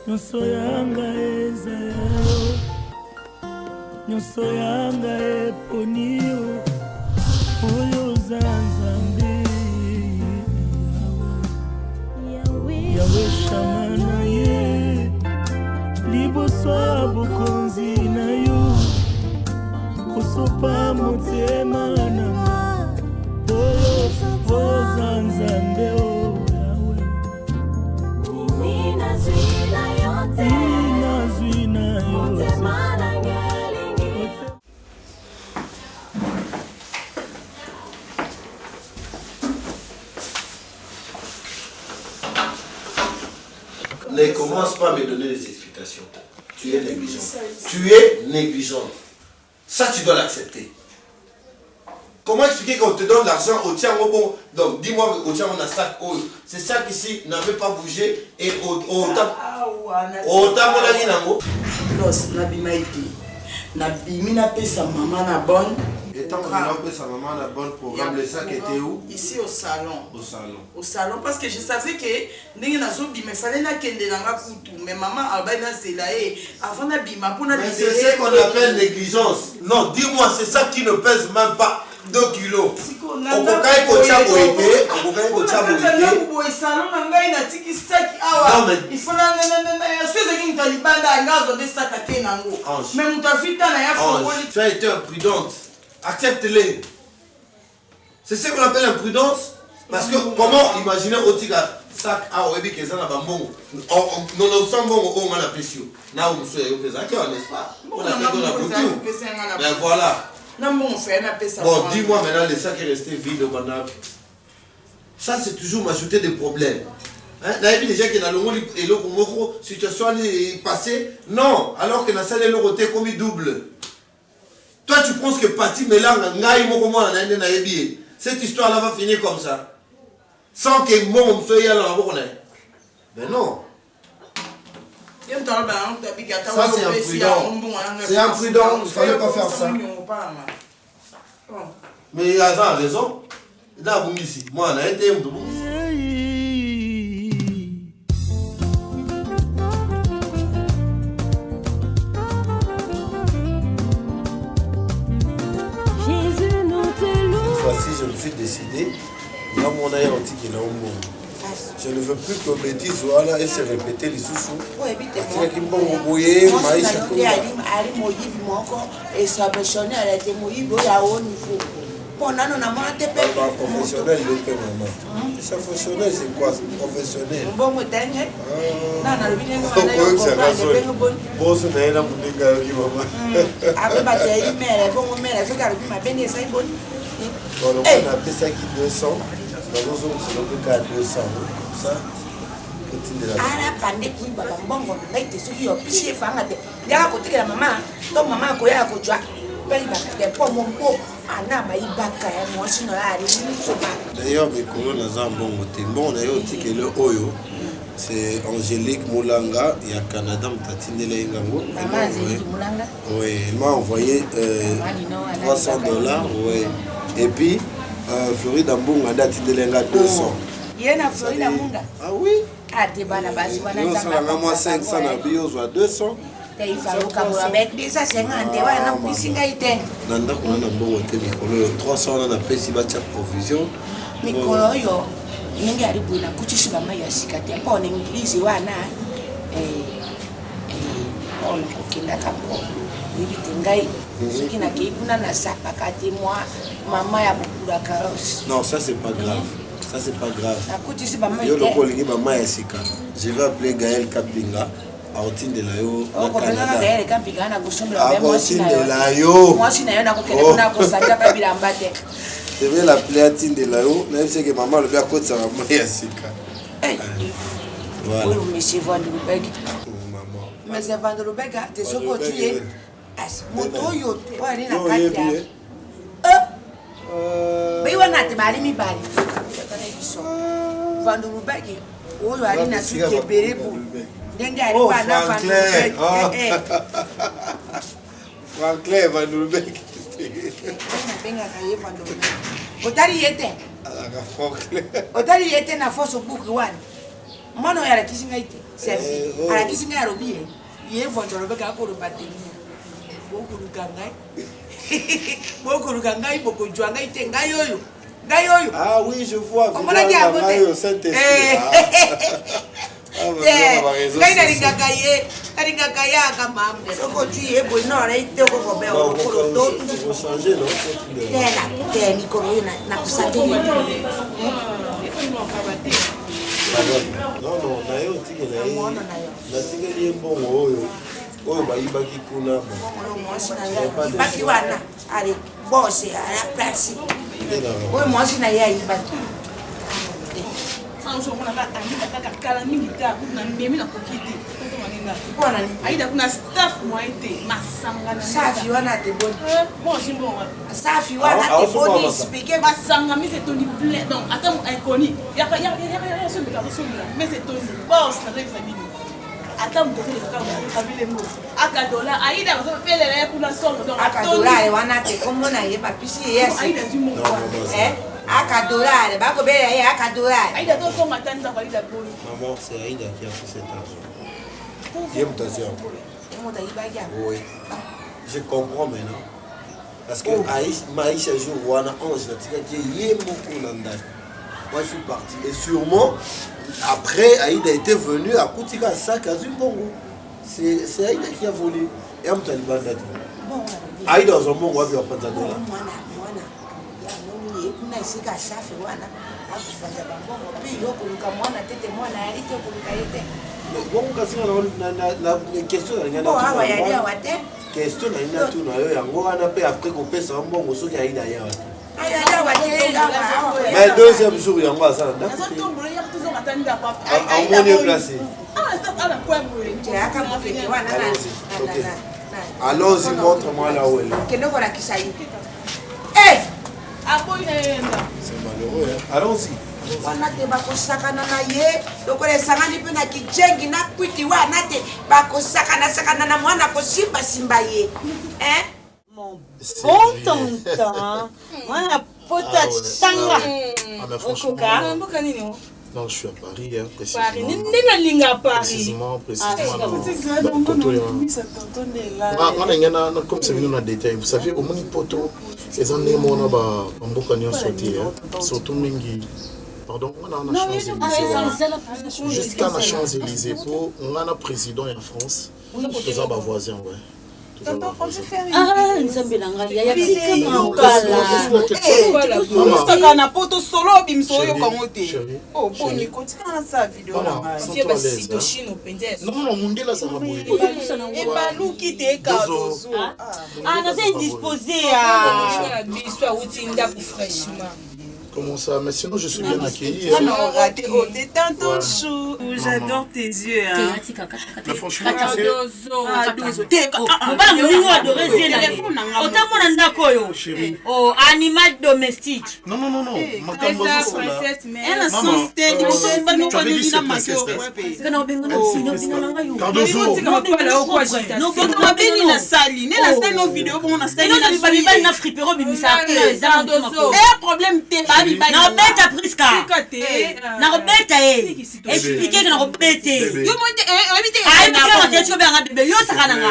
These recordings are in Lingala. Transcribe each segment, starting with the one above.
Nyonso yanga ezayao, nyonso yanga eponio, oyo zanzambe Yahweh shamana ye, liboso ya bokonzi na yo, kosopa motema nanga, oyo zanzambe o. Ne commence pas à me donner des explications. Tu es négligent. Tu es négligent. Ça, tu dois l'accepter. Comment expliquer qu'on te donne l'argent au tien au bon? Donc, dis-moi au tien on a sac. C'est ça ici n'avait pas bougé et au temps on a dit nango. Los nabimaiti. Nabimi na pesa maman na bonne. Et tant qu'on a pris sa maman la bonne programme, le sac était où? Ici au salon. Au salon. Au salon parce que je savais que ndenge na zobi me fallait na kende na kutu mais maman albaina c'est là et avant na bima pour na libérer. C'est ce qu'on appelle négligence. Non, dis-moi, c'est ça qui ne pèse même pas 2 kilos. On peut quand même coacher pour aider, on peut quand même coacher pour aider. Au salon na ngai na tiki sac awa. Il faut na chose qui talibanda ngazo de sac à kenango. Mais mon tafita na ya fo. Tu as été imprudente. Accepte-les. C'est ce qu'on appelle imprudence. Parce que comment imaginer Otika sac à Oebi Kezana Bambon? Non, nous sommes bons au Mana Pessio. Là où nous sommes n'est-ce pas? On a fait la couture. Ben voilà. Bon, dis-moi maintenant, le sac est resté vide au banab. Ça, c'est toujours m'ajouter des problèmes. Là, il y a déjà qui est là, situation est passée. Non, alors que la salle est là, comme double. Toi, tu penses que Pati Mélang, cette histoire-là va finir comme ça. Sans que mon soit là, mais non. Ça, c'est imprudent. C'est imprudent, il ne fallait pas faire ça. Mais il a raison. Là, ici, moi, on a été un peu. Je me suis décidé, là mon aïe antique est là au monde. Je ne veux plus que mes bêtises soient là et se répéter les sous-sous. Oui, c'est qui m'ont embrouillé, maïs et tout. Et ça me sonne à la témoïne à haut niveau. Bon, non, on a moins de paix. Professionnel, le paix, maman. Ça fonctionnel, c'est quoi? Professionnel. Bon, moi, t'es non, non, le bien, c'est bon, c'est un homme de gars qui maman. Après, bah, tu as une mère, bon, mère, je garde ma peine et ça est bon. On a appelé ça qui 200. Dans nos autres, c'est le cas 200. Comme ça. Ah, la pandémie, bon, on a été sur le pied. Il y a un côté de la maman. Donc, maman, quand il y a un côté, il y a pas mon mot. D'ailleurs, mes colons ont un bon côté. Bon, on a eu que le Oyo. C'est Angélique Moulanga. Il y a Canada, Tatine Lengango. Oui, elle m'a envoyé $300. Oui. Et puis, Floride Mbonga a dit de l'enga 200. Il y a une Floride Mbonga. Ah oui? Ah, tu vas la base. Moi 500 à bio, soit 200. Il faut avec des 50, tu vas en piscine. Nanda qu'on a un bon hôtel, 300 on a payé si tu as provision. Mais quand il y a des boules à coucher sur la maille à cicater, pas en église, ou à on a coquille la capo. Non, ça c'est pas grave. Ça c'est pas grave. Je vais appeler Gaël Kapinga. Autine de la yo. Je vais l'appeler Autine de la yo. Même si maman le bien côté ça maman Yassika. Voilà. Monsieur Van der Berg. Mais c'est Van der Berg, tu es sûr que tu es. Moto yo, wali na kati. Bai wana te bari mi bari. Van der Berg. Oyo ali na suke berebu. Ndenge ali bana Van der Berg. Franklin Van Nulbeck. Otali yete. Otali yete na foso buku wana. Mwana ya kisinga ite. Sefi. Ala kisinga robi. Ye vondo robe ka ko robate. Boku lukangai. Boku lukangai boko jwanga ite ngai yoyo. Ngai yoyo. Ah oui, je vois. Comment la dia Mario Saint-Esprit. Ngai na lingakaye. Alingakaya kama amde. Soko tuye bo no ra ite ko ko be o ko to. Il faut changer non? Tena mikoro na kusate. Non, non, na yo tigela yi. Na tigeli mbongo oyo. Oyo bayibaki kuna. Baki wana ale boss ala place. Oyo mwasi na yeye baki. Sanso mona ka andi kaka kala mingi ta kuna mimi na kokiti. Toto manenda. Bona ni. Aida kuna staff mwaite masanga na. Safi wana te boni. Bon simbo wana. Safi wana te boni speaker Masanga mi c'est toni plein. Donc attends inconi. Ya so me ka so me. Mais c'est toni. Bon ça reste famille. Attends mo tole ka kabile mo. Aka dollar aida so pelele kuna solo donc aka dollar wana te komo na ye papisi yes. Aida du mo. Aka dollar bako bele ye aka dollar. Aida to so matanda kwa Aida boni. Maman, c'est Aïda qui a pris cet argent. Qui est mutation? Oui. Je comprends maintenant. Parce que Maïcha jour wana ange qui est beaucoup nandaj. Moi je suis parti et sûrement après Aïda était venu à Koutika sac à Zumbongo. C'est Aïda qui a volé. Et on t'a dit Aïda dans un bon roi bien pas de dollar. Na isika safi wana akufanya bango pe yoko lukamwana tete mwana alite kuluka yete Bon kasi na question na ngana. Oh awa yali awate Question na ina tu na yo yango wana pe après ko pesa mbongo soki Aïda ya wate. ayali awate awa. Mais deuxième jour yango asala ndako. Nazo tombola ya toujours matanda papa. On est placé. Ah stop ala kwa mbole. Aka mofete wana na. Allons-y, montre-moi là où elle est. Kendo kola kisayi. Eh! C'est malheureux, hein? Allons-y. Wana te bakosakana na ye lokola esangani mpe na kijengi na kwiti wana te bakosakana na mwana kosimbasimba ye mon bon tonton wana pota tanga mais franchement, okoka non, je suis à Paris, hein, Paris nina linga Paris précisément comme c'est venu dans le détail, vous savez, au moins poto, les années on a beaucoup de sauté, surtout mingi. Pardon, on a Champs-Élysées. Jusqu'à la Champs-Élysées, pour on a un président en France, tous un voisin, ouais. Ah, nzambelanga ya Maman, na poto solo bimso yo kangote. Oh, boni kotika na sa vidéo na ma. Fie ba sito chino pendes. Non, mundela ça va boyer. E baluki te ka dozo. Ah, na c'est indisposé à biswa utinda pour fraîchement. Comment ça? Mais sinon, je suis bien accueilli. On a raté au détente ton chou. J'adore tes yeux. Hein. Mais franchement, oh, animal domestique. Non. Princesse, elle a son style. Tu avais dit c'est princesse. Nabeta priska. Nabeta expliquer que nabeta. Yo monte habite. Ai mika te chobe nga bebe yo sakana nga.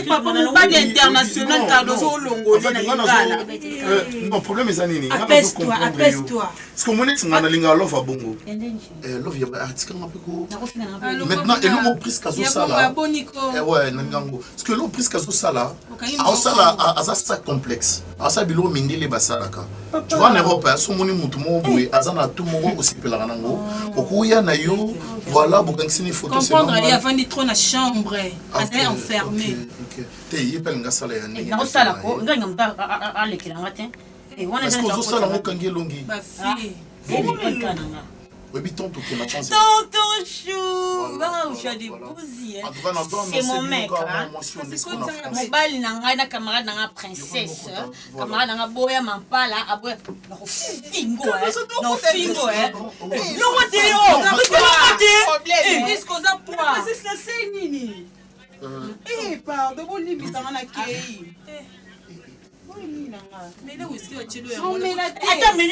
Papa mon pas international Cardozo longo na ngala. Non, problème est anini. Apaise-toi. Parce que mon ex ngana linga love abongo. Love ya atika ngapiko. Maintenant et l'homme pris kazo sala. Ouais, nangango. Parce que l'homme pris kazo sala. A sala a ça complexe. A ça bilo mindele basalaka. Tu vois en Europe, moni mutu mo boye azana tout mo osipela nango okuya na yo voilà bokangsini photo c'est comprendre il y avant d'être dans la chambre assez enfermé te yepel nga sala ya nini na sala ko nganga mba alekela ngate e wana est-ce que zo sala mo kangi longi ba fille oui tonton qui la chance tonton chou va ou j'ai des bousies c'est mon mec mobali na ngai na camarade na princesse camarade na boya mampala aboya na fingo no fingo no mote problème est-ce qu'on a poids c'est la nini Eh, pardon, vous limitez dans la quai. Mais là où est-ce que tu es? Non, mais la Attends, mais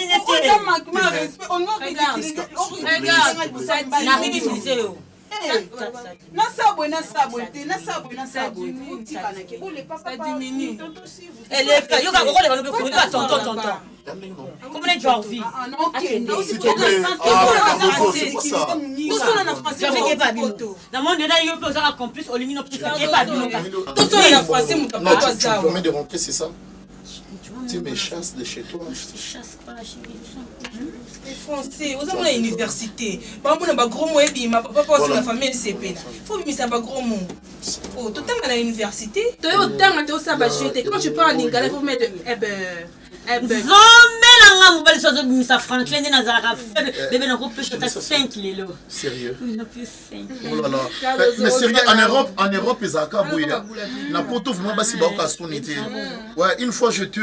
tu me chasses de chez toi. Je te chasse pas chez Les Français, vous avez une université. Par exemple, on a gros mot et ma papa pense que la famille est CP. Faut que ça gros mot. Oh, tout le temps à l'université. Tu es autant à ça jeter. Quand je parle en lingala, il faut mettre Zombelanga mobile sozo bimisa Franklin na zara bébé na coupe je 5 lelo. Sérieux? Oui, na plus 5. Oh là là. Mais sérieux, en Europe, ils ont bouillé. Na poto vraiment basi ba ka sonité. Ouais, une fois je te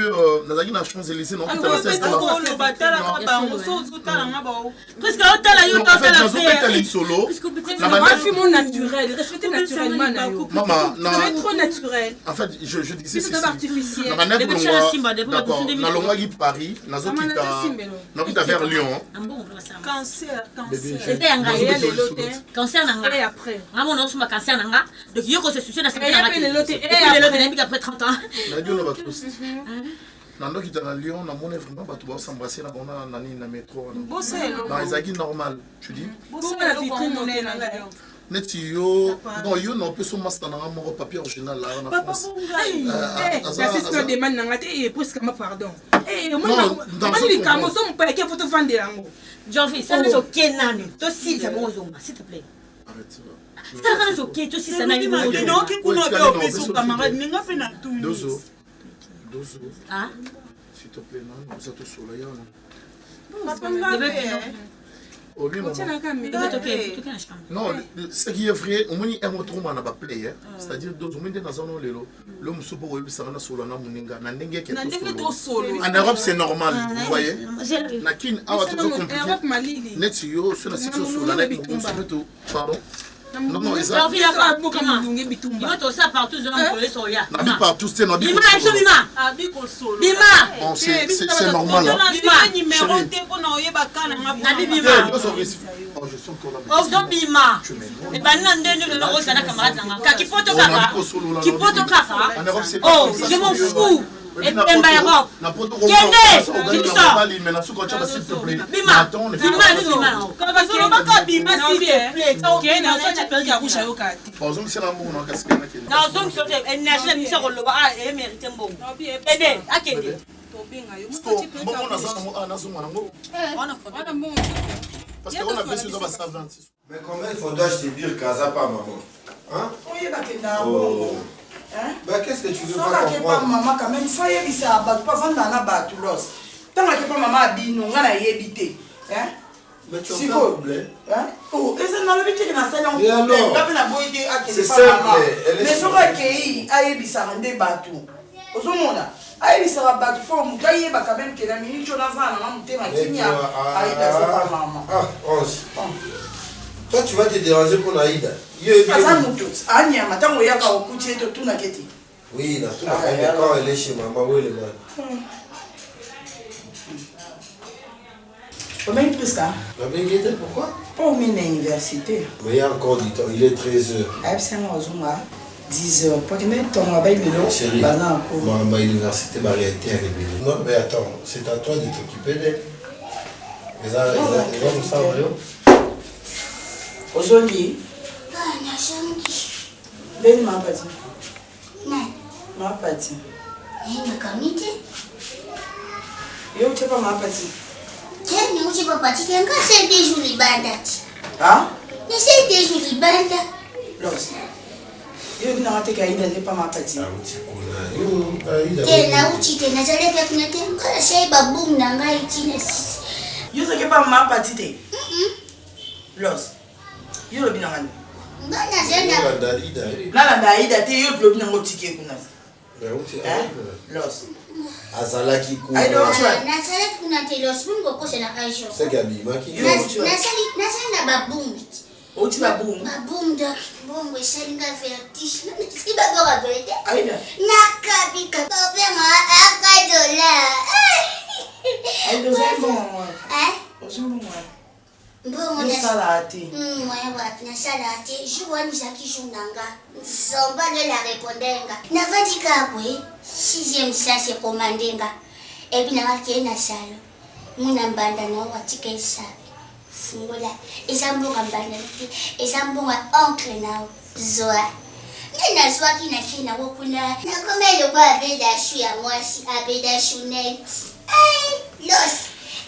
nazaki na Champs-Élysées non kita la cesse le batala bango sozo tala nga ba. Parce que hôtel yo hôtel la paix. Solo. Na ba film naturel, respecter naturellement na yo. Maman, non. Tu es trop naturel. En fait, je disais c'est artificiel. D'accord, na longaki Paris, nazo kita vers Lyon. Cancer. C'était un gars. Cancer nanga. Et après. Maman non suma cancer nanga. Donc yo ko se soucier na et après 30 ans. Na dio na ba tous. Nando kita na Lyon, na mona vraiment bato ba s'embrasser na bona nani na métro. Dans les aguilles normal, tu dis. La vitrine na Lyon. Net yo, non yo non peut son master na mon papier original là en France. Ça c'est ce demande na ngate et presque ma pardon. Eh moi dans les camos on pas que photo vendre yango. Jovi, ça me ok nani. Toi si ça bon zoma, s'il te plaît. Arrête ça. Ça va ok, toi si ça nani. Non, qui kuna ba opeso camarade ninga fe na tout. Dozo. Ah? S'il te plaît, non, ça te soleil non, ce qui est vrai, on dit un autre moment à player, c'est-à-dire deux hommes dans un lelo, l'homme se peut ça na solo na muninga na ndenge qui est solo. En Europe c'est normal, vous voyez. Na kin awa to compliqué. Net yo sur la situation la nek on se fait pardon. Non, ils ont il va tout ça partout dans le soya. Nabi partout, c'est Nabi. Bima. C'est normal là. Bima numéro T pour na oyeba kana Nabi Bima. Oh, je suis encore là. Oh, donc Bima. Et ben non ndenge le rose na camarade nanga. Kipoto kaka. Kipoto kaka. Oh, je m'en fous. Et Pemba Europe. Kende. Tu sors. Bima. Bima s'il te plaît. Ok, na ça tu peux dire rouge yoka. Par exemple, c'est l'amour na kasika na kende. Na donc sur énergie la mission roloba ah et mérite bon. Kende, akende. Parce qu'on a besoin de ça 26. Mais combien il faudra je te dire Kaza pas maman? Hein? Oh. Bah qu'est-ce que tu veux pas comprendre? Maman quand même faye bisa ba pas vendre na ba tu los. Tant que pas maman bino ngana yebité. Hein? Mais tu as un problème. Hein? Oh, et ça n'a pas été na salon. Et alors? C'est simple. Mais so ka kei ayebisa rende batu. Ozomona. Ayebisa batu pour mu kayeba quand même que la minute on a va na mutema kinya. Aïda ça maman. Ah, Ange. Toi tu vas te déranger pour Aïda. Oui, quand elle est chez maman, où est le mal? Combien de plus ça? Pourquoi? Pas au l'université. Mais il y a encore du temps, il est 13h. 10h. Pour te mettre ton travail de l'eau, chérie, ma université va arrêter avec lui. Non, mais attends, c'est à toi de t'occuper d'elle. Ils vont nous savoir. Aujourd'hui, ben ma partie. Ma partie. Yo tu pas ma partie. Tiens, nous tu pas partie quand c'est des jours les bandes. Ah? Mais c'est des jours les bandes. Los. Yo n'a pas qu'à il pas ma partie. Tiens, là où tu t'es n'a jamais fait que quand c'est baboum n'a pas été. Yo c'est pas ma partie. Los. Yo le binangani. Nana daida te yo blobi nango ticket kuna. Los. Azalaki kuna. Na sala kuna te los bungo ko c'est la région. C'est Gabi maki. Na sala na babumbi. Oti baboum. Baboum donc. Bon, we shalinga vertige. Si babou rabete. Aïda. Nakabika. Papa moi $1. Aïda c'est bon. Hein? C'est bon. Bon, na salati. Ouais, na salati. Je vois nous qui journanga. Somba de la répondenga. Na vadika bwe. 6e sens c'est commandenga. Et puis na ki na sala. Muna mbanda no watika isa. Fungola. Ezambo kambanda ti. Ezambo wa oncle na zoa. Nina zoa kina wokuna. Na komelo ba beda shu ya mwasi abeda shu net. Hey, los.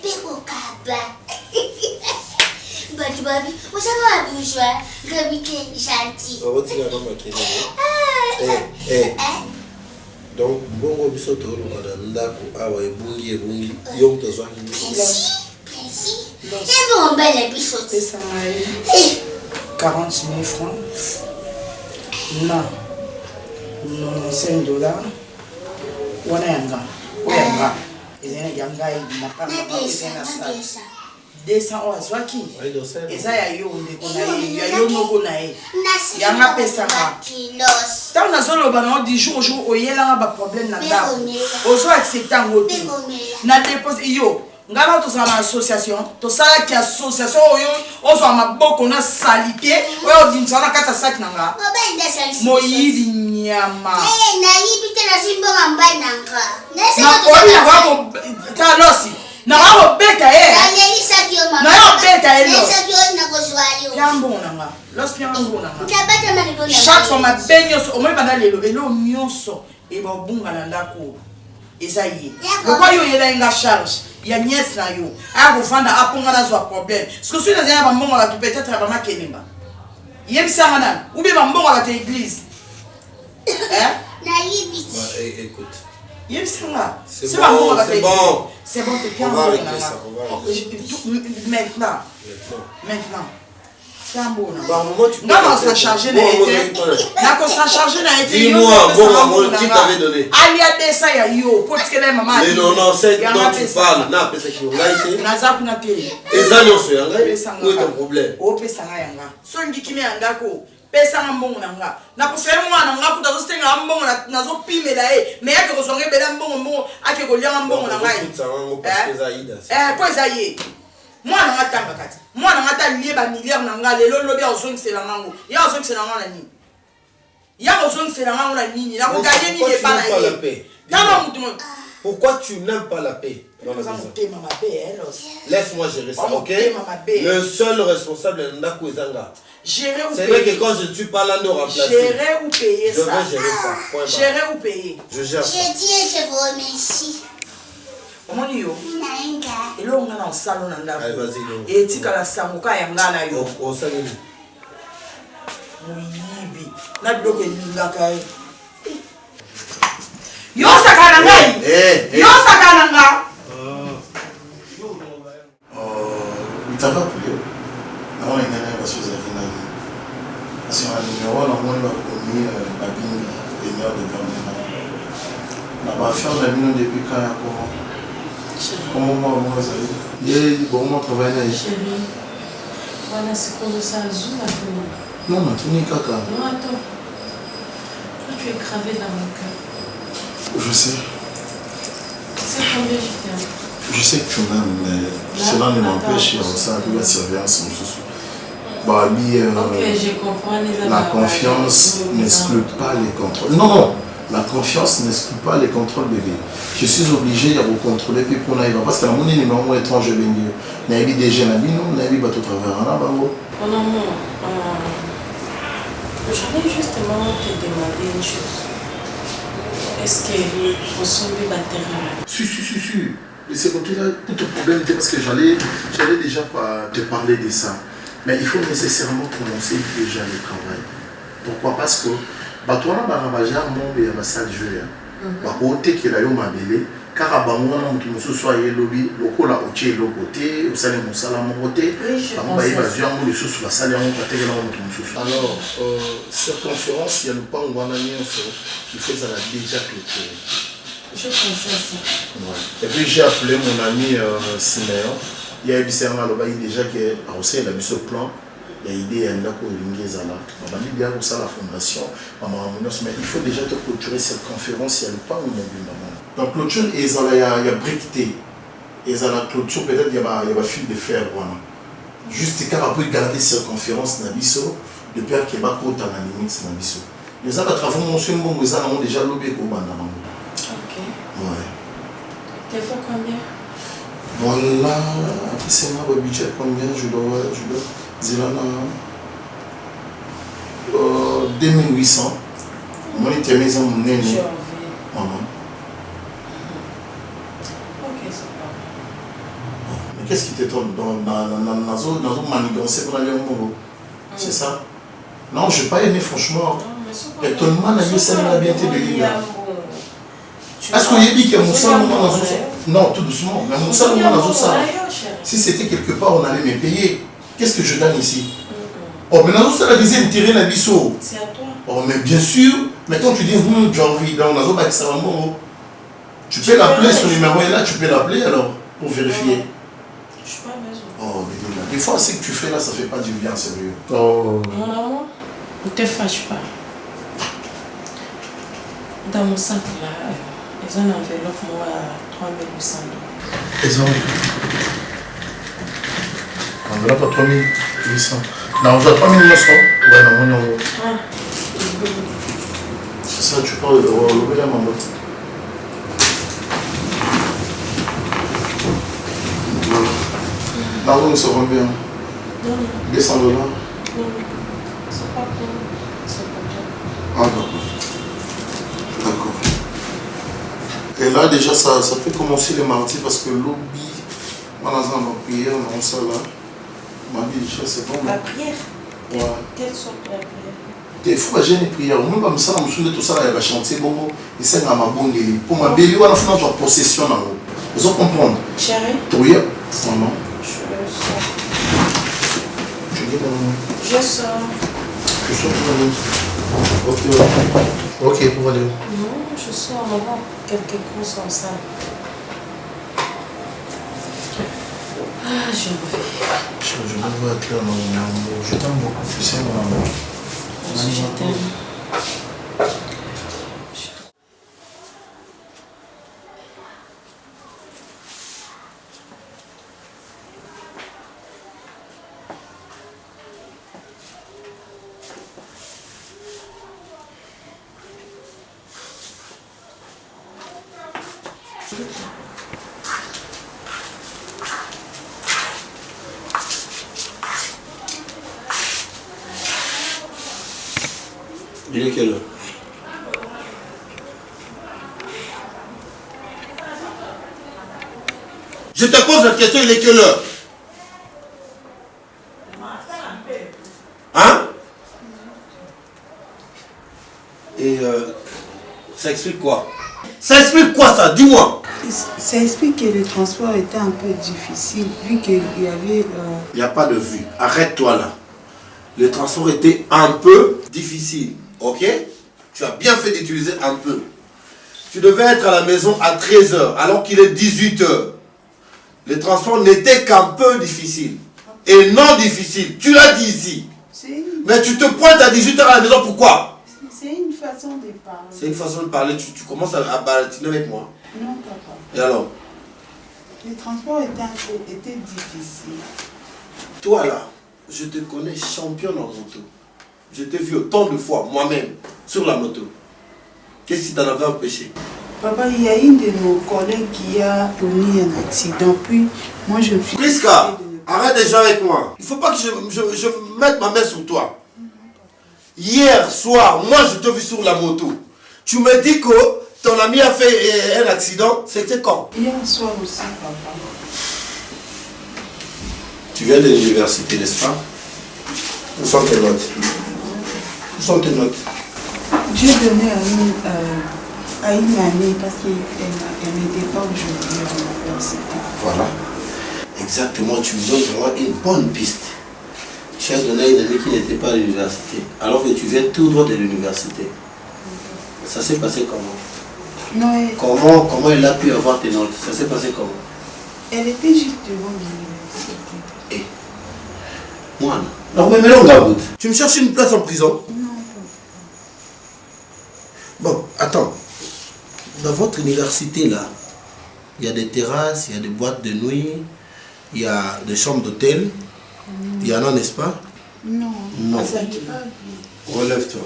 Beko kaba. But baby, what's up, bourgeois? Gabike, gentil. On va tirer dans ma donc, bon, on se retrouve dans la bungi, yom te sois Merci. Et bon, belle bisote. C'est ça. 40 000 francs. Non. $5. Wana yanga. Oyanga. Ezena yanga makana. 200 wazwaki. Eza ya yo ndeko na ye, ya yo noko na ye. Yanga pesa ma. Tant na zolo bana di jour oyela ba problème na ndako. Ozo accepter ngoto. Na dépose yo. Ngaba to sala association, to sala ki association oyo ozo maboko na salité, oyo dinsana kata sak nanga. Moyidi nyama. Na yibite na simbo ngamba nanga. Na oyo wako ta losi. Na wako beta e. Na yo beta e lo. Jambo nanga. Los jambo nanga. Chaque fois ma benyo o moi bana lelo elo nyonso e ba bunga na ndako. Esayi. Pourquoi yo yela nga charge? Ya nièce na yo. A ko fanda aponga na zo problème. Parce que si na zana ba mbongo la peut-être ba makelimba. Yebisa mana. Ou bien ba mbongo la te église. Hein? Na yibiti. Écoute. Yebisa nga. C'est bon. C'est bon, t'es bien. On va régler ça. Maintenant. C'est un bon. Non, ça chargé na été. Na ça chargé na été. Dis-moi, bon, qui t'avait donné? Alia desa ya yo, pour que la maman. Non, c'est dont tu parles. Na pesa ki ngaite. Na zapu na télé. Eza nyonso yanga. Où est ton problème? O pesa nga yanga. So ngiki me andako. Pesa nga mbongo nanga. Na kufere mwana nga kuta zo stenga mbongo na zo pimela e. Me yake ko songe bela mbongo ake ko lyanga mbongo nanga. Kwa zaye. Mwana nga tanga kati. Mwana nga ta lié ba milliard nanga lelo lobi ozongisela ngango. Ya ozongisela nanga nini? Ya ozongisela ngango na nini? Na ko gagner ni pas na ye. Tama mutu. Pourquoi tu n'aimes pas la paix dans la maison? Laisse-moi gérer ça, ok? Le seul responsable est Ndako Ezanga. Gérer ou payer. payer. C'est vrai que quand je suis pas là, nous remplacer. Gérer ou payer ça. Je vais gérer ça. Gérer ou payer. Je gère ça. Je dis et je vous remercie. Omoni yo. Nainga. Elo nga na salon na ndako. Allez, vas-y donc. Et tika la sangoka ya ngana yo. On s'allume. Muyibi. Na biloko elingaka ye. Yo sakana ngai. Yo sakana nga. Mitaka pulio. Na wana ngana ba chose ya kina. Asi wana numéro na moni ba komi ba bingi les meilleurs de Gambia. Na ba faire la mine depuis quand ya ko. Comment moi ça y est bon moi travailler là. Voilà ce qu'on ça joue maintenant. Non, mais tu n'es caca. Non, attends. Toi, tu es gravé dans mon cœur. Je sais. C'est combien je t'aime. Je sais que tu m'aimes, mais cela ne m'empêche ça de la surveillance. Bah, ok, je comprends. La confiance n'exclut pas les contrôles. Non. La confiance n'exclut pas les contrôles, bébé. Je suis obligé de vous contrôler pour naïva parce que la monnaie n'est pas étrange de venir. Naïvi déjà na bino, naïvi bateau travers là bango. Mon amour, j'allais justement te demander une chose. Est-ce que vous sauvez ma terre? Si. Et c'est pour tout problème, parce que j'allais déjà te parler de ça. Mais il faut nécessairement commencer déjà le travail. Pourquoi? Parce que toi, tu as un salle de jeu. Tu as un mabele. Car tu as soit lobby, le côté, au salon de mon côté. Alors, cette conférence, il y a le pan qui fait ça déjà clôturé. Je pensais ça. Ouais. Et puis j'ai appelé mon ami Siméon. Il y a déjà qui a aussi le plan. Il y a l'idée à la fondation, mais il faut déjà te clôturer cette conférence, il n'y a pas où on donc clôture, il y a briqueté. Et à la clôture, peut-être il y a un fil de fer. Juste quand on peut garder cette conférence, depuis qu'il y a un côté à la limite. Les gens à travers mon chien, ils ont déjà lobé au bandana. Ok. Ouais. T'es fait combien? Voilà, c'est moi le budget combien je dois dire 2800. Moi, je mis en mon nez. Ok, c'est pas. Mais qu'est-ce qui t'étonne dans la manigance pour aller au Mongo? C'est ça? Non, je n'ai pas aimé, franchement. Étonnement, ça a bien été de l'île. Est-ce qu'on y a dit qu'il y a mon sang dans ça? Non, tout doucement. Mais mon sang dans ça. Si c'était quelque part, on allait me payer. Qu'est-ce que je donne ici? Oh, mais dans ça, la deuxième tirer la biseau. C'est à toi. Oh, mais bien sûr. Mais quand tu dis, j'ai envie, dans la zone, ça va bon. Tu peux l'appeler, ce numéro est là, tu peux l'appeler alors, pour vérifier. Je suis pas besoin. Oh, mais des fois, ce que tu fais là, ça fait pas du bien, sérieux. Oh. Mon amour, ne te fâche pas. Dans mon sac là, ils ont une enveloppe moi à 3800 $. Ils ont enveloppe à 3800. Non, vous avez 3900. Ouais, non, non. C'est ça, tu parles de lever la maman. Là, nous serons bien. Non. 200 $. Non, c'est pas pour. C'est pas toi. Ah, d'accord. D'accord. Et là, déjà, ça peut commencer le mardi parce que lobby, on a une prière, on a ça là. Mardi, déjà, c'est bon. La prière? Ouais. Quelle sorte de prière? Des fois, j'ai une prière. Moi, comme ça, je me suis dit tout ça, il va chanter bon. Et c'est un bon délire. Pour ma belle, on a fait notre possession. Vous allez comprendre. Chérie? Oui, maman. Je sors. Tu dis maman? Je sors. Je sors pour aller. Ok, ok, pour aller. Non, je sors, on va voir quelques courses ensemble. Ah, je reviens. Je me vois clair dans mon amour. Je t'aime beaucoup, tu sais, mon amour. Moi aussi, je t'aime. Il est quelle heure? Je te pose la question, il est quelle heure? Hein? Et ça explique quoi? Ça explique quoi ça? Dis-moi. Ça explique que le transport était un peu difficile vu qu'il y avait... Il n'y a pas de vue. Arrête-toi là. Le transport était un peu difficile. Ok? Tu as bien fait d'utiliser un peu. Tu devais être à la maison à 13 h alors qu'il est 18 h. Le transport n'était qu'un peu difficile. Et non difficile. Tu l'as dit ici. Mais tu te pointes à 18 h à la maison, pourquoi? C'est une façon de parler. C'est une façon de parler. Tu commences à baratiner avec moi. Non, papa. Et alors? Le transport était difficile. Toi là, je te connais championne en moto. Je t'ai vu autant de fois, moi-même, sur la moto. Qu'est-ce qui t'en avait empêché? Papa, il y a une de nos collègues qui a connu un accident. Puis, moi, je me suis... Priska, arrête déjà avec moi. Il ne faut pas que je mette ma main sur toi. Hier soir, moi, je t'ai vu sur la moto. Tu me dis que ton ami a fait un accident. C'était quand? Hier soir aussi, papa. Tu viens de l'université, n'est-ce pas? Où sont tes notes? Où sont tes notes? J'ai donné à une amie parce qu'elle n'était pas aujourd'hui à l'université. Voilà. Exactement, tu me donnes vraiment une bonne piste. Tu as donné à une amie qui n'était pas à l'université, alors que tu viens tout droit de l'université. Ça s'est passé comment? Non, Comment elle a pu avoir tes notes? Ça s'est passé comment? Elle était juste devant l'université. Moi, Non, mais non, Gabout. Tu me cherches une place en prison? Non. Bon, attends. Dans votre université, là, il y a des terrasses, il y a des boîtes de nuit, il y a des chambres d'hôtel. Il y en a, n'est-ce pas? Non. Non. Relève-toi.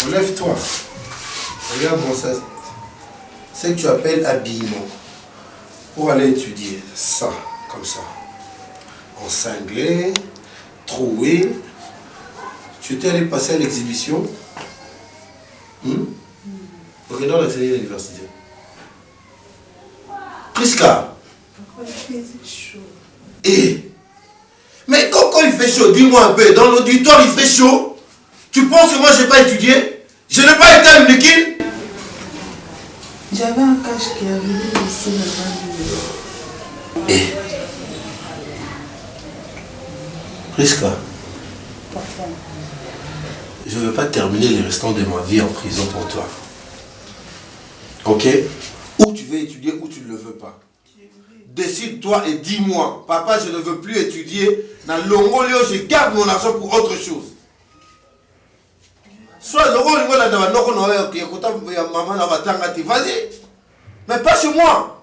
Relève-toi. Regarde-moi ça. C'est que tu appelles habillement. Pour aller étudier. Ça, comme ça. En cinglé, troué. Tu étais allé passer à l'exhibition. Regarde l'accéder à l'université. Priska. Pourquoi il faisait chaud? Et mais quand il fait chaud, dis-moi un peu, dans l'auditoire il fait chaud. Tu penses que moi je n'ai pas étudié? Je n'ai pas été à une équipe? J'avais un cache qui avait laissé là-bas. Et Priska, je ne veux pas terminer les restants de ma vie en prison pour toi. Ok? Ou tu veux étudier ou tu ne le veux pas. Décide-toi et dis-moi, papa, je ne veux plus étudier. Dans l'ongolio, je garde mon argent pour autre chose. Soit le rôle, vas-y. Mais pas chez moi.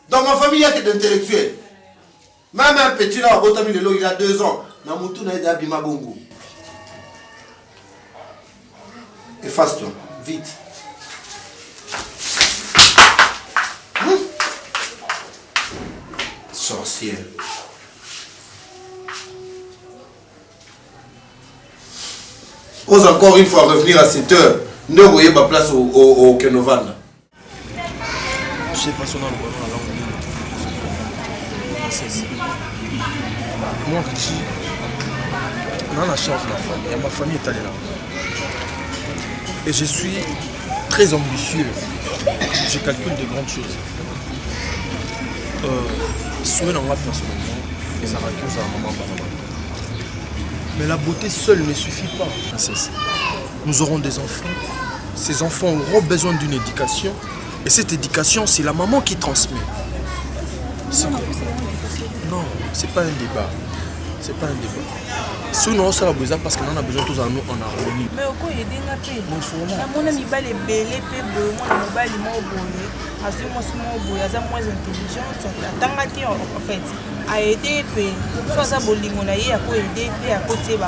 Dans ma famille, il n'y a que d'intellectuels. Même un petit là, il a 2 ans. Efface-toi, vite. Sorcière. Ose encore une fois revenir à cette heure. Ne voyez pas place au Kenovan. Je sais pas si on a le ballon à la langue. Moi, Richie, on a la chance de la famille. Et ma famille est allée là. Et je suis très ambitieux. Je calcule de grandes choses. Souhait dans moi personnellement, et ça raconte à maman. Mais la beauté seule ne suffit pas, princesse. Nous aurons des enfants. Ces enfants auront besoin d'une éducation. Et cette éducation, c'est la maman qui transmet. Non, c'est pas un débat. C'est pas un débat. Si nous avons besoin, parce qu'on en a besoin tous en harmonie. Mais au quoi il y a des nappés? Mon ami va les belé, moins intelligente. En fait, a aidé, soit à aider, à côté, à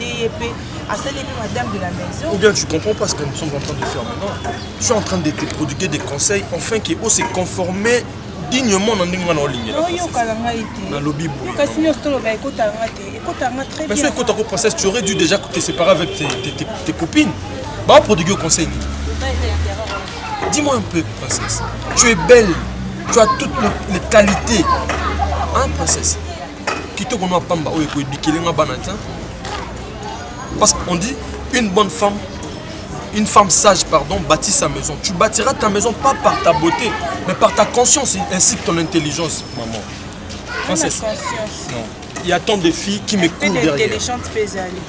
aider, à saluer madame de la maison. Ou bien tu comprends pas ce que nous sommes en train de faire maintenant. Je suis en train de te prodiguer des conseils, enfin qui osent se conformer dignement dans une ligne. Mais si tu princesse, tu aurais dû déjà te séparer avec tes copines. Bah, prodiguer au conseil. Dis-moi un peu, princesse. Tu es belle, tu as toutes les qualités. Hein, princesse? Quitte qu'on a pamba, parce qu'on dit une bonne femme, une femme sage, pardon, bâtit sa maison. Tu bâtiras ta maison pas par ta beauté, mais par ta conscience ainsi que ton intelligence, maman. Princesse. Non. Il y a tant de filles qui me courent derrière.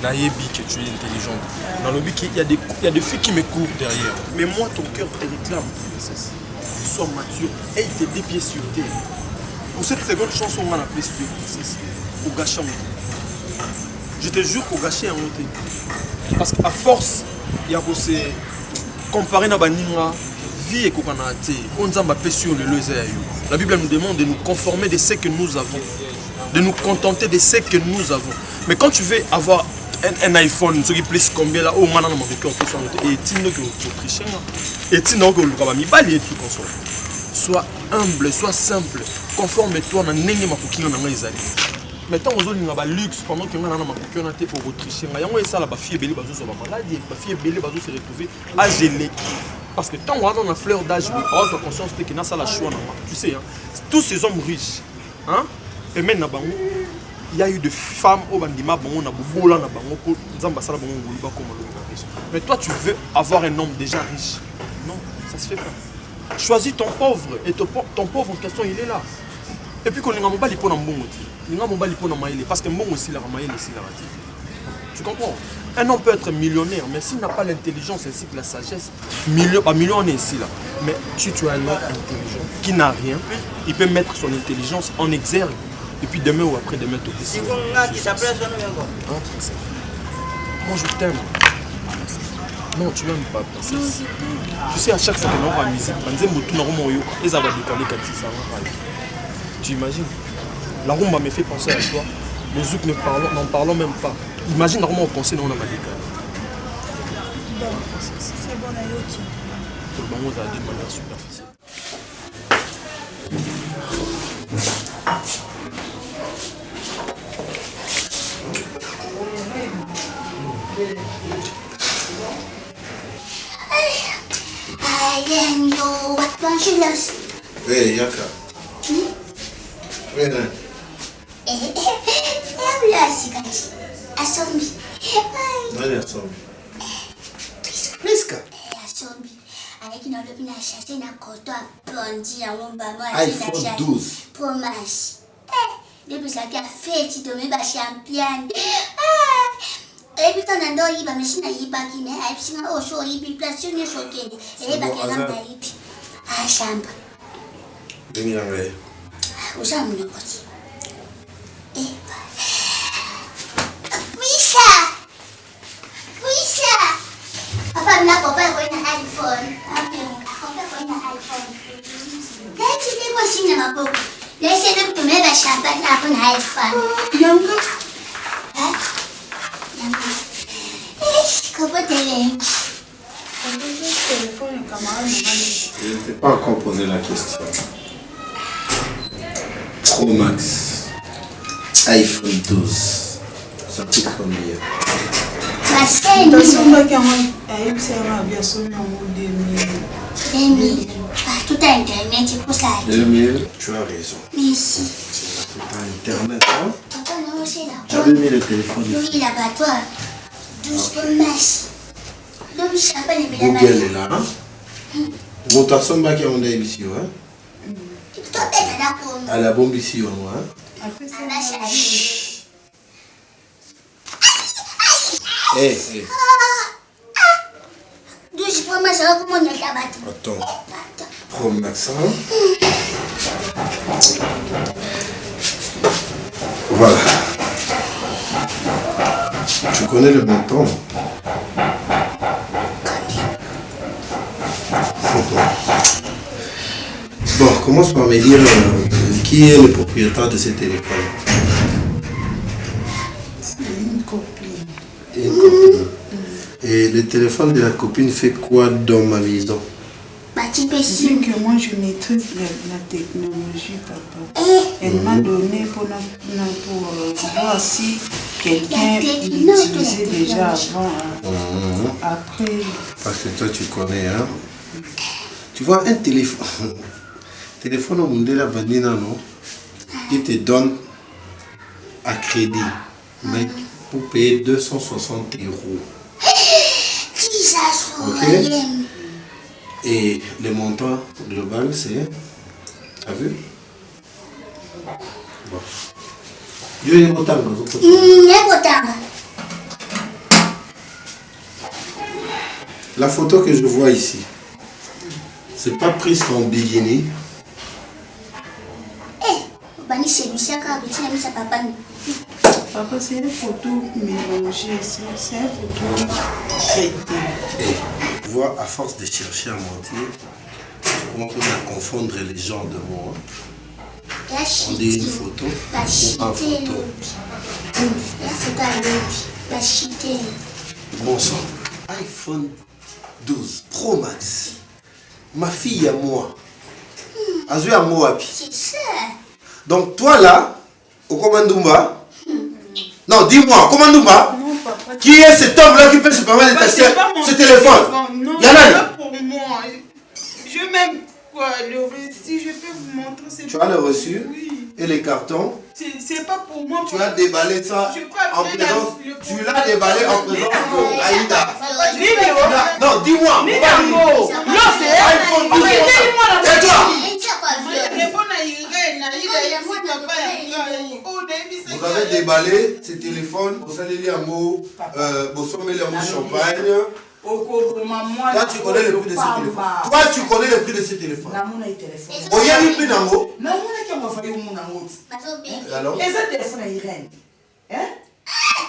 Naïbi que tu es intelligente. Dans le but, il y a des filles qui me courent derrière. Mais moi, ton cœur te réclame, princesse. Sois mature et tes 2 pieds sur terre. Pour cette seconde chanson, on m'a appelé sur princesse. Au gâcher en je te jure qu'au gâcher en monté. Parce qu'à force, il y a aussi comparé à Baninga, vie et Kokanate, on nous a appelé sur le Lezayou. La Bible nous demande de nous conformer de ce que nous avons, de nous contenter de ce que nous avons. Mais quand tu veux avoir un iPhone, ce qui plus combien là, oh, maintenant, on m'a vécu en plus, et tu n'as que l'Autrichien, et tu n'as que le Kabamibali et tout comme ça. Sois humble, sois simple, conforme-toi dans n'engue ma cooking dans les années. Maintenant, on a un luxe pendant que on a un pour Autrichien. Il y a ça, la fille belle, sur la maladie, la fille belle, se retrouver à geler. Parce que tant qu'on a une fleur d'âge, on a conscience que c'est ça la choix. Tu sais, hein, tous ces hommes riches, hein, et même il y a eu des femmes au bandima, mais toi, tu veux avoir un homme déjà riche. Non, ça se fait pas. Choisis ton pauvre, et ton pauvre en question, il est là. Et puis, qu'on a un bali pour un bon parce que bon aussi la tu comprends? Un homme peut être millionnaire, mais s'il n'a pas l'intelligence ainsi que la sagesse, million on est ici là. Mais si tu as un homme intelligent qui n'a rien, il peut mettre son intelligence en exergue Et puis demain ou après-demain, tu peux. Moi, je t'aime. Non, tu m'aimes pas, princesse. Tu sais, à chaque fois que l'on va à musique, tu imagines? La rumba me fait penser à toi. Les zouk n'en parlons même pas. Imagine la rumba au conseil, on a mal décalé. C'est bon, Ayoki. Tout le monde a dit de manière superficielle. Hey, Yaka. Oui, non. Asombi. Nani Asombi? Priska. Asombi. Avec une lobby na chassé na koto a bondi à mon bama. iPhone 12. Promesse. Depuis ça qui a fait, tu te mets ba champion. Et puis quand on a eu ba machine à y pas qui n'est à epsi na oso y bi place ni choqué. Et ba qui na y bi. Ah chambre. Demi ngwe. Usa mu n'importe. Papa n'a pas un iPhone. Laissez-les moi signer ma boque. Laissez-les pour mettre la champagne à un iPhone. Yanga. Hein? Yanga. Comment t'es Je ne t'ai pas encore posé la question. Pro Max. iPhone 12. Ça coûte combien? Tout à Internet, c'est pour ça. 2000, tu as raison. Merci. C'est pas Internet, hein? Papa, non, c'est là. Tu avais mis le téléphone ici. Oui, là-bas, toi. 12 promesses. Donc, je sais pas les Google est là, hein? Bon, t'as son bac à on a ici, hein? Toi, t'es là pour moi. À la bombe ici, hein? Après ça, là, c'est Hé, 12 promesses, alors comment on est là-bas? Attends. Pro Max, hein? Voilà. Tu connais le montant? Bon, commence par me dire qui est le propriétaire de ce téléphone. C'est une copine. Une copine. Et le téléphone de la copine fait quoi dans ma maison? Vu que moi je maîtrise la technologie, papa. Elle m'a donné pour voir si quelqu'un l'utilisait déjà avant. Après. Parce que toi tu connais, hein? Tu vois un téléphone. Téléphone au monde de la bandina, non? Qui te donne à crédit. Mais pour payer 260 €. Ok? Et le montant global, c'est... T'as vu? Bon. Il y a un montant. La photo que je vois ici, c'est pas prise en bikini. Papa, c'est une photo mélangée, c'est une photo traitée. Et vois, à force de chercher à mentir, on peut confondre les gens de moi. On dit une photo ou en photo. Bon sang, iPhone 12 Pro Max. Ma fille à moi. Azui à moi. C'est ça. Donc toi là, au Komandumba. Non, dis-moi, Komandumba. Qui est cet homme-là qui peut se permettre de tester ce téléphone? Non, c'est pas pour moi. Je même quoi, le reçu, je peux vous montrer. Tu as le reçu? Oui. Et les cartons? C'est pas pour moi. Tu as déballé ça en présence. Tu l'as déballé en présence de Aïda. Non, dis-moi. Non, c'est iPhone 12. Et toi? Vous avez déballé ce téléphone, vous allez lire un mot, vous sommez le mot champagne, Toi, tu connais le prix de ce téléphone. Toi, tu connais le prix de ce téléphone. Oh, il y a le prix d'ango. Alors? Et ce téléphone est Irène. Hein?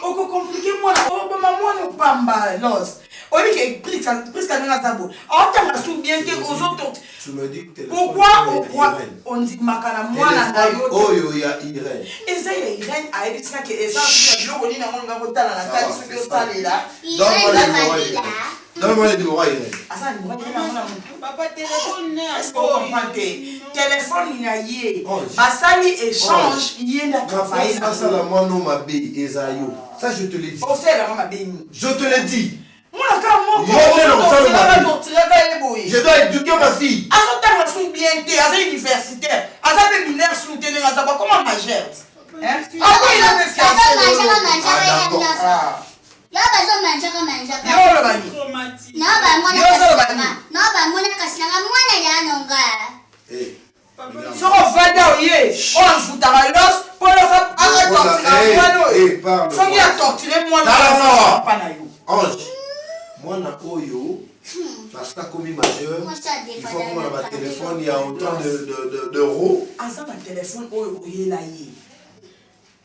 Oko compliqué moi là. Oh, maman nous pamba nos. On dit que presque à Nangazabo. On t'a sous bien que aux autres. Tu me dis que pourquoi on dit makana moi là yo. Oh yo ya Irène. Et ça y est Irène a dit que ça je le connais dans mon gars la tête sur le salé là. Donne-moi le numéro Irène. Ah ça le numéro papa téléphone est-ce qu'on comprend que téléphone il y a yé. Basali échange il y a travail. Ça la moi non ma bé Esayo. Ça je te l'ai dit. Oh c'est la ma bé. Je te l'ai dit. Je dois éduquer ma fille. Universitaire. Comment ma gère? Moi, na Oyo, parce que comme majeur, il faut qu'on ait un téléphone, il y a autant d'euros. Ah, ça, un téléphone, Oyo, il est là.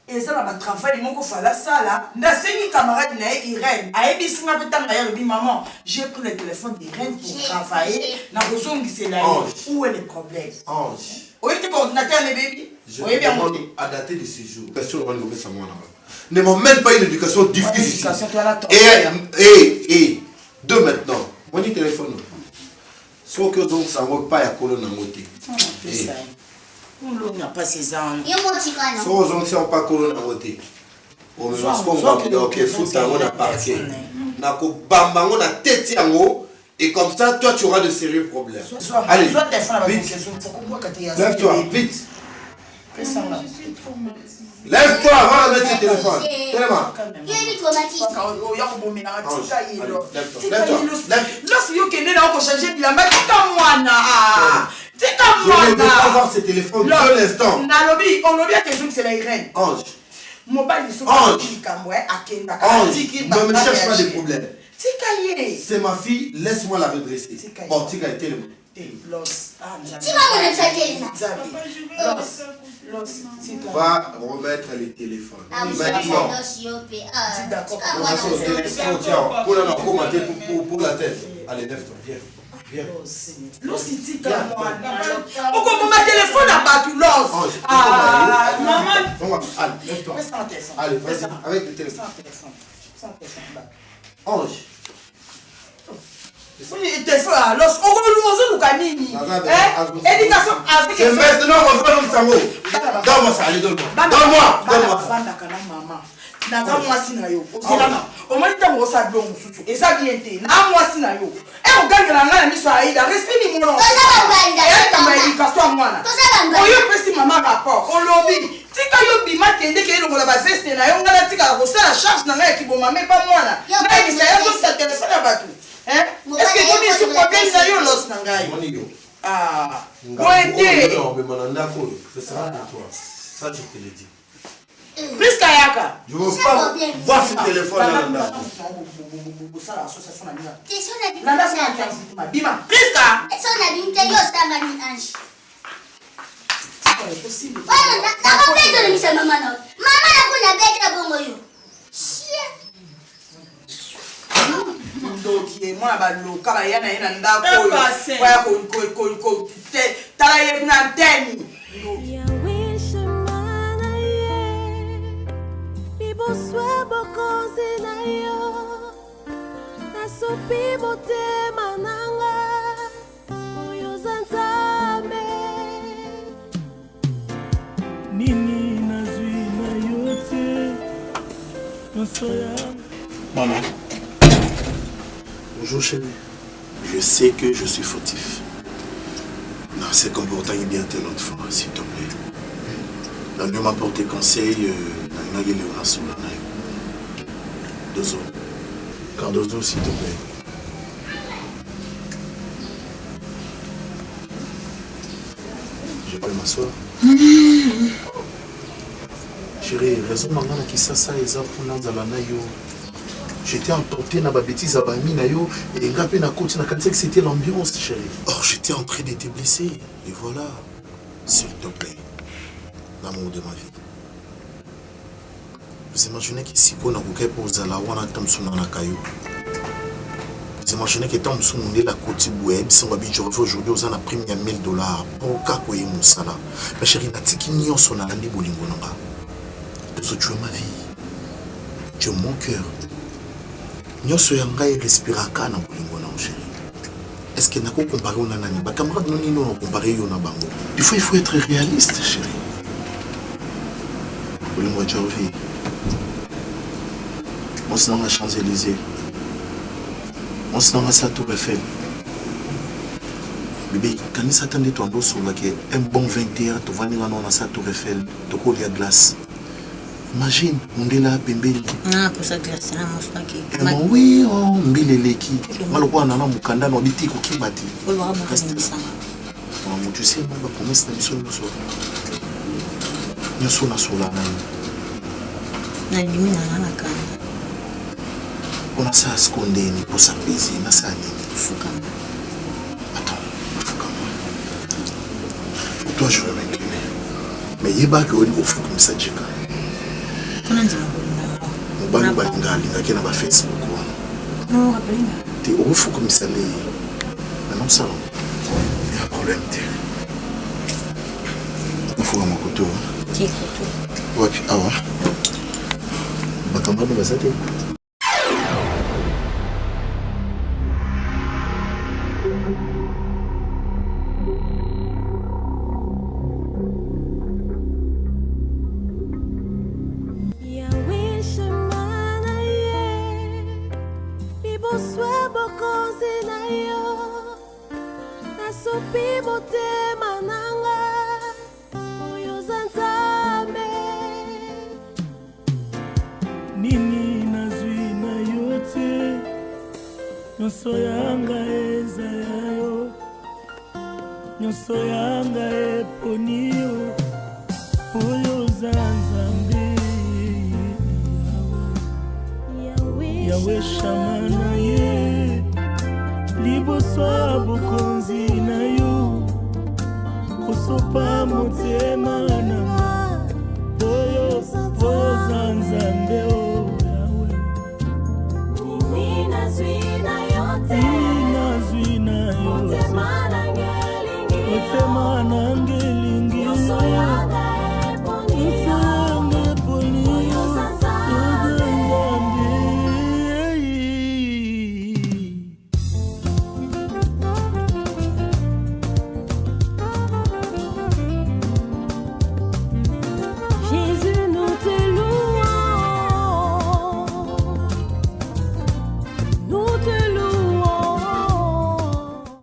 Et ça, va travailler, il faut faire ça là. N'a c'est une camarade, Irène. A dit, si ma petite mère dit, maman, j'ai pris le téléphone d'Irène pour travailler. N'a besoin de c'est là. Où est le problème? Ange. Oui, tu es coordinateur, les bébés. Je vais demande à dater de ce jour. Question, on va mettre ça moi là-bas. Ne m'emmène pas une éducation difficile ici. Et deux maintenant. On dit téléphone. Soit que donc ça ne va pas à colonne en côté. On n'a pas ces ans. Soit on ne pas colonne en côté. On me lance comme ok, foot on a parqué. Nako bamba on a tête en haut. Et comme ça, toi tu auras de sérieux problèmes. Allez, vite. Lève-toi, vite. Lève-toi avant de mettre ce téléphone. Tellement. Je ne veux pas voir ce téléphone de l'instant. Ange. Ange, ne me cherche pas de problème. C'est ma fille, laisse-moi la redresser. Bon, Tika est tellement. Va remettre les téléphones. Pour la tête. Allez, lève-toi, viens. Viens. Ma téléphone n'a pas tout l'os. Maman. Allez, lève-toi. Allez, vas-y, avec le téléphone. Ange. C'est maintenant on va nous savoir. Donne-moi ça, allez, donne-moi. Donne-moi. Naza mwasi na yo. Oselama. Omoni tango sa blongo susu. Eza bien te. Na mwasi na yo. E oganga na ngana miso aida. Respect ni mono. Toza banga. Kama éducation mwana. Toza banga. Oyo pesi mama rapport. Olobi. Tika yo bima kende ke longola ba veste na yo ngana tika ko sala charge na ngai kiboma me pa mwana. Na isa yo sa téléphone na batu. Hein? Est-ce que tu dis problème na yo los na ngai? Ah. Boete. Ce sera pour toi. Ça je te le dis. Plus Kayaka. Je ne veux pas voir ce téléphone là. Bima. Priska. Bonsoir bokonzi na yo nasopi motema nanga oyo za nzambe nini nazwi na yo te mosoya. Maman, bonjour chérie. Je sais que je suis fautif. Non, c'est comportant bien tes autre fois, s'il te plaît. La mieux m'a porté conseil. Dozo. Cardozo, s'il te plaît. Je peux m'asseoir. Chérie, raison maman qui ça et ça pour nous à la nayo. J'étais emporté dans ma bêtise à Bami Nayo et Ngapé na côté na que c'était l'ambiance, chérie. Or, j'étais en train de te blesser. Et voilà. S'il te plaît. L'amour de ma vie. Vous imaginez que si on a beaucoup pour Zala, on a tant de na caillou. Vous imaginez que tant de la côte web, si on va bien aujourd'hui, on a pris $1000 pour quoi mon salaire. Mais chérie, n'a-t-il qu'il n'y a son alandi bolingo nanga. Tu es ma vie. Tu es mon cœur. Nyoso yanga respira kana bolingo na chérie. Est-ce que n'a pas comparé on nani? Ba camarade non ni non comparé yo na bango. Il faut être réaliste, chérie. Bolingo Jaovi. On se dans la Champs-Élysées. On se dans la Tour Eiffel. Bébé, quand il s'attendait ton dos sur un bon 20h, tu vas venir dans la Tour Eiffel, tu colles la glace. Imagine, on est là, bébé. Ah, pour ça, glace, là, mon frère. Oui, on mbile leki. Malgré nana mukanda no biti ko kibati. On va beaucoup de ça. Tu sais, on va commencer à mission nous. Nous sommes sur la main. Na limina na kanda. On a ça à esconder ni pour s'apaiser, na ça ni. Fukama. Attends, fukama. Pour toi, je vais m'incliner. Mais il y a pas que on est au fou comme ça, Jika. On a dit on va nous balinga qui na ba Facebook. Non, balinga. Tu au fou comme ça les. Mais non ça. Il y a un problème. Il faut mon couteau. Qui couteau? Ouais, puis ah ouais. Bah comment on va ça? Nini nazwi na yote nyonso yanga eza yayo nyonso yanga eponi yo oyo za Nzambe Yawe shama na ye liboso ya bokonzi na yo kosopa motema nanga oyo za Nzambe o Otema na